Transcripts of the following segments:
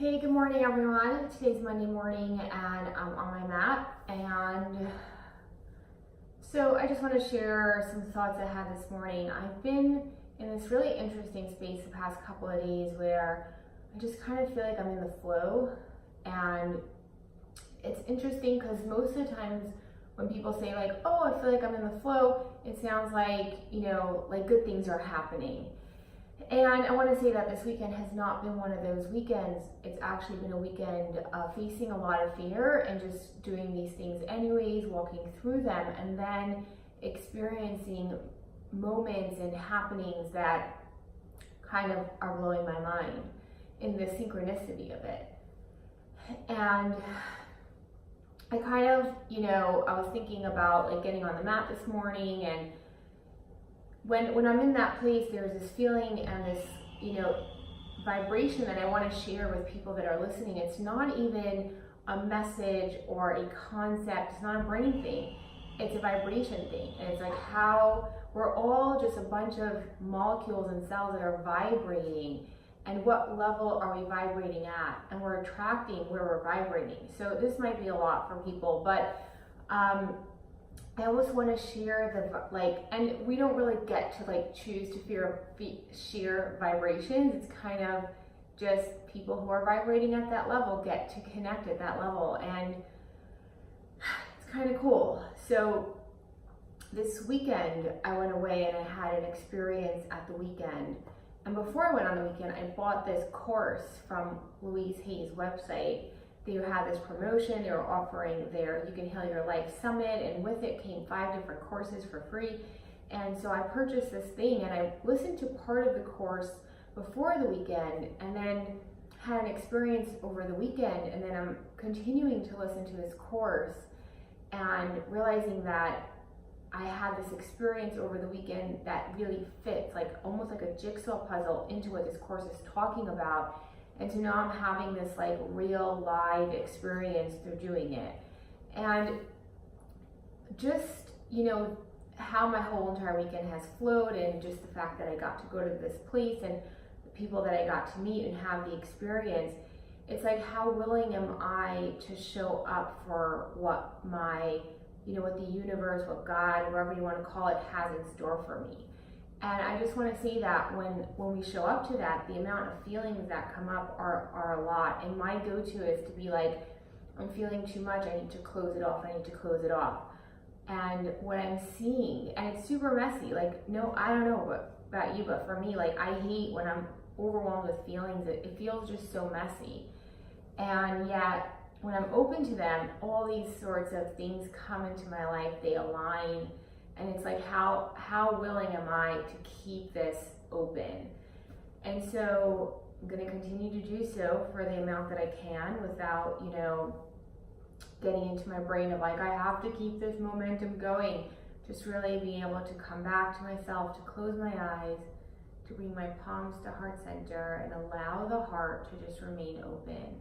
Hey, good morning everyone. Today's Monday morning and I'm on my mat, and so I just want to share some thoughts I had this morning. I've been in this really interesting space the past couple of days where I just kind of feel like I'm in the flow, and it's interesting because most of the times when people say like, oh, I feel like I'm in the flow, it sounds like, like good things are happening. And I want to say that this weekend has not been one of those weekends. It's actually been a weekend facing a lot of fear and just doing these things anyways, walking through them, and then experiencing moments and happenings that kind of are blowing my mind in the synchronicity of it. And I kind of, I was thinking about like getting on the mat this morning, and when I'm in that place, there's this feeling and this, vibration that I want to share with people that are listening. It's not even a message or a concept. It's not a brain thing. It's a vibration thing. And it's like how we're all just a bunch of molecules and cells that are vibrating. And what level are we vibrating at? And we're attracting where we're vibrating. So this might be a lot for people, but I almost want to share and we don't really get to choose to share vibrations. It's kind of just people who are vibrating at that level get to connect at that level, and it's kind of cool. So this weekend I went away and I had an experience at the weekend. And before I went on the weekend, I bought this course from Louise Hay's website. They had this promotion. They were offering their You Can Heal Your Life Summit, and with it came 5 different courses for free. And so I purchased this thing, and I listened to part of the course before the weekend, and then had an experience over the weekend, and then I'm continuing to listen to this course and realizing that I had this experience over the weekend that really fits, like almost like a jigsaw puzzle, into what this course is talking about. And so now I'm having this real live experience through doing it. And just, how my whole entire weekend has flowed, and just the fact that I got to go to this place and the people that I got to meet and have the experience, it's like, how willing am I to show up for what what the universe, what God, whatever you want to call it, has in store for me. And I just want to say that when we show up to that, the amount of feelings that come up are a lot. And my go-to is to be like, I'm feeling too much, I need to close it off, I need to close it off. And what I'm seeing, and it's super messy, no, I don't know about you, but for me, I hate when I'm overwhelmed with feelings. It feels just so messy. And yet, when I'm open to them, all these sorts of things come into my life, they align. And it's like, how willing am I to keep this open? And so I'm going to continue to do so for the amount that I can without, getting into my brain of I have to keep this momentum going. Just really being able to come back to myself, to close my eyes, to bring my palms to heart center and allow the heart to just remain open.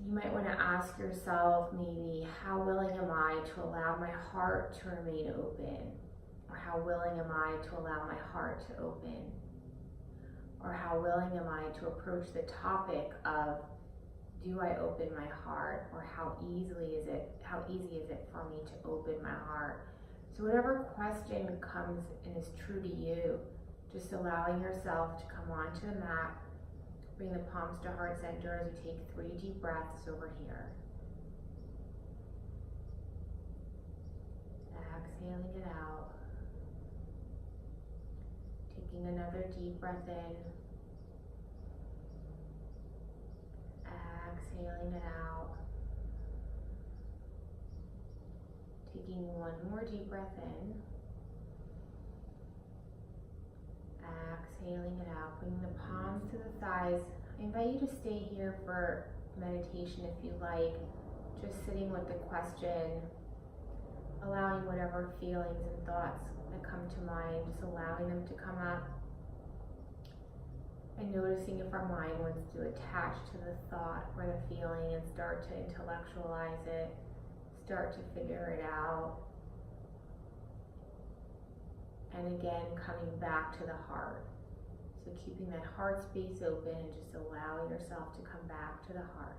You might want to ask yourself, maybe, how willing am I to allow my heart to remain open? Or how willing am I to allow my heart to open? Or how willing am I to approach the topic of, do I open my heart? Or how easy is it for me to open my heart? So whatever question comes and is true to you, just allowing yourself to come onto the mat. Bring the palms to heart center as you take 3 deep breaths over here. Exhaling it out. Taking another deep breath in. Exhaling it out. Taking 1 more deep breath in. Exhaling it out, bringing the palms to the thighs. I invite you to stay here for meditation if you like, just sitting with the question, allowing whatever feelings and thoughts that come to mind, just allowing them to come up, and noticing if our mind wants to attach to the thought or the feeling and start to intellectualize it, start to figure it out. And again, coming back to the heart. So keeping that heart space open and just allowing yourself to come back to the heart.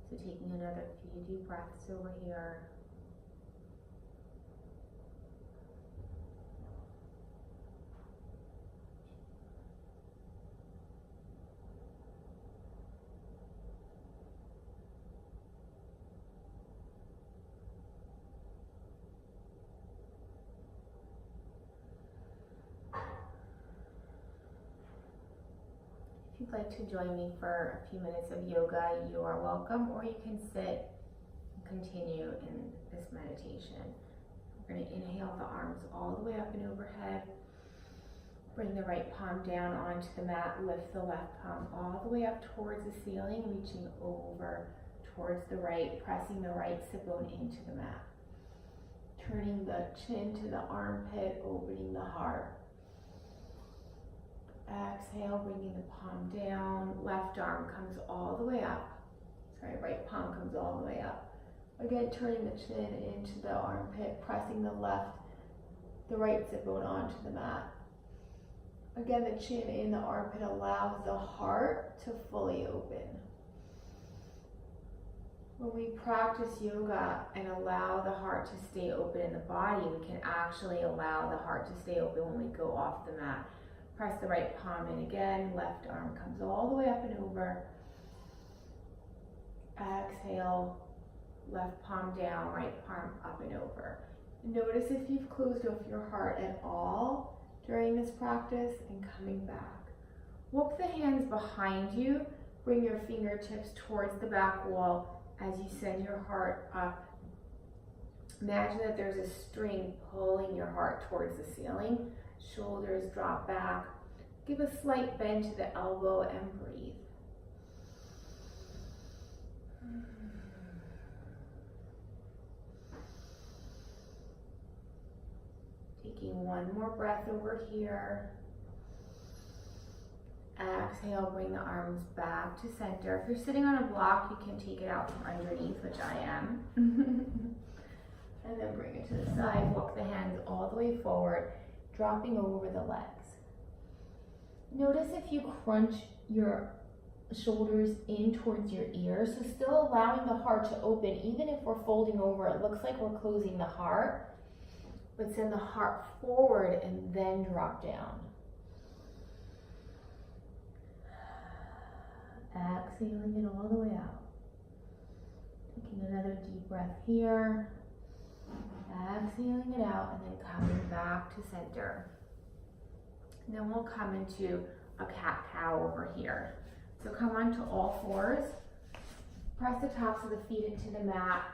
So taking another few deep breaths over here. If you'd like to join me for a few minutes of yoga, you are welcome, or you can sit and continue in this meditation. We're going to inhale the arms all the way up and overhead. Bring the right palm down onto the mat. Lift the left palm all the way up towards the ceiling, reaching over towards the right, pressing the right sit bone into the mat. Turning the chin to the armpit, opening the heart. Exhale, bringing the palm down. Left arm comes all the way up. Sorry, right palm comes all the way up. Again, turning the chin into the armpit, pressing the right sit bone onto the mat. Again, the chin in the armpit allows the heart to fully open. When we practice yoga and allow the heart to stay open in the body, we can actually allow the heart to stay open when we go off the mat. Press the right palm in again, left arm comes all the way up and over. Exhale, left palm down, right palm up and over. Notice if you've closed off your heart at all during this practice and coming back. Walk the hands behind you, bring your fingertips towards the back wall as you send your heart up. Imagine that there's a string pulling your heart towards the ceiling. Shoulders drop back. Give a slight bend to the elbow and breathe. Taking one more breath over here. Exhale, bring the arms back to center. If you're sitting on a block, you can take it out from underneath, which I am. And then bring it to the side. Walk the hands all the way forward, dropping over the legs. Notice if you crunch your shoulders in towards your ears, so still allowing the heart to open. Even if we're folding over, it looks like we're closing the heart, but send the heart forward and then drop down. Exhaling it all the way out. Taking another deep breath here. Exhaling it out and then coming back to center. And then we'll come into a cat-cow over here. So come onto all fours. Press the tops of the feet into the mat.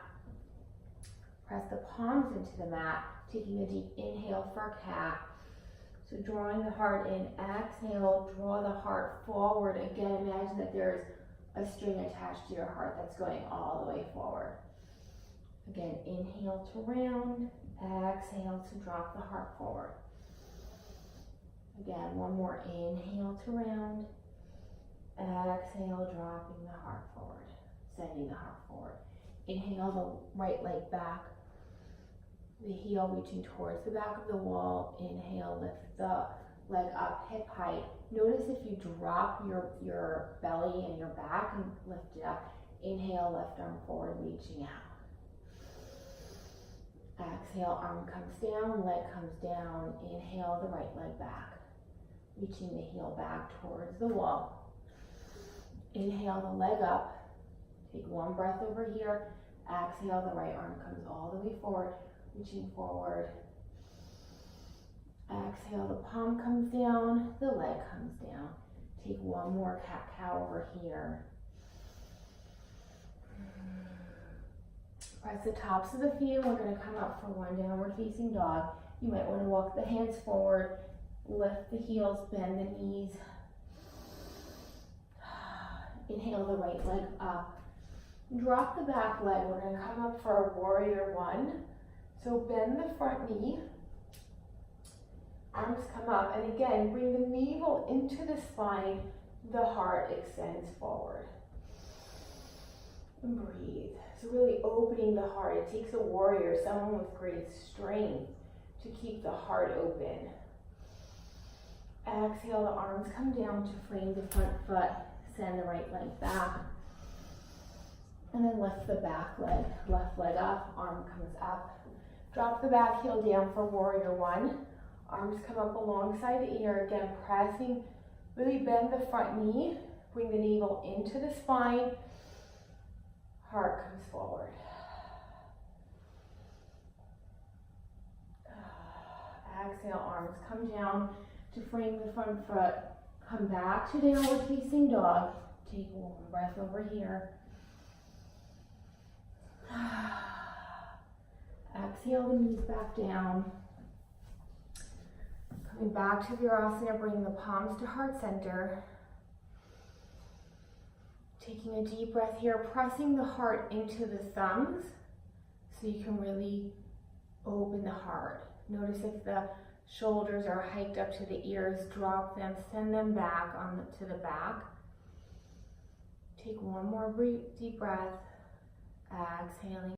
Press the palms into the mat. Taking a deep inhale for a cat. So drawing the heart in. Exhale, draw the heart forward. Again, imagine that there's a string attached to your heart that's going all the way forward. Again, inhale to round, exhale to drop the heart forward. Again, one more inhale to round, exhale, dropping the heart forward, sending the heart forward. Inhale the right leg back, the heel reaching towards the back of the wall. Inhale, lift the leg up hip height. Notice if you drop your belly and your back and lift it up. Inhale, left arm forward, reaching out. Exhale, arm comes down, leg comes down. Inhale, the right leg back, reaching the heel back towards the wall. Inhale the leg up. Take one breath over here. Exhale, the right arm comes all the way forward, reaching forward. Exhale, the palm comes down, the leg comes down. Take one more cat-cow over here. Press the tops of the feet, and we're going to come up for one downward facing dog. You might want to walk the hands forward, lift the heels, bend the knees. Inhale the right leg up. Drop the back leg. We're going to come up for a warrior one. So bend the front knee. Arms come up, and again, bring the navel into the spine. The heart extends forward. And breathe. So really opening the heart. It takes a warrior, someone with great strength, to keep the heart open. Exhale, the arms come down to frame the front foot. Send the right leg back. And then lift the back leg, left leg up, arm comes up. Drop the back heel down for warrior one. Arms come up alongside the ear, again pressing, really bend the front knee, bring the navel into the spine, heart comes forward. Exhale, arms come down to frame the front foot. Come back to downward facing dog. Take one breath over here. Exhale the knees back down. Coming back to Virasana, bringing the palms to heart center. Taking a deep breath here, pressing the heart into the thumbs so you can really open the heart. Notice if the shoulders are hiked up to the ears, drop them, send them back to the back. Take one more deep breath, exhaling.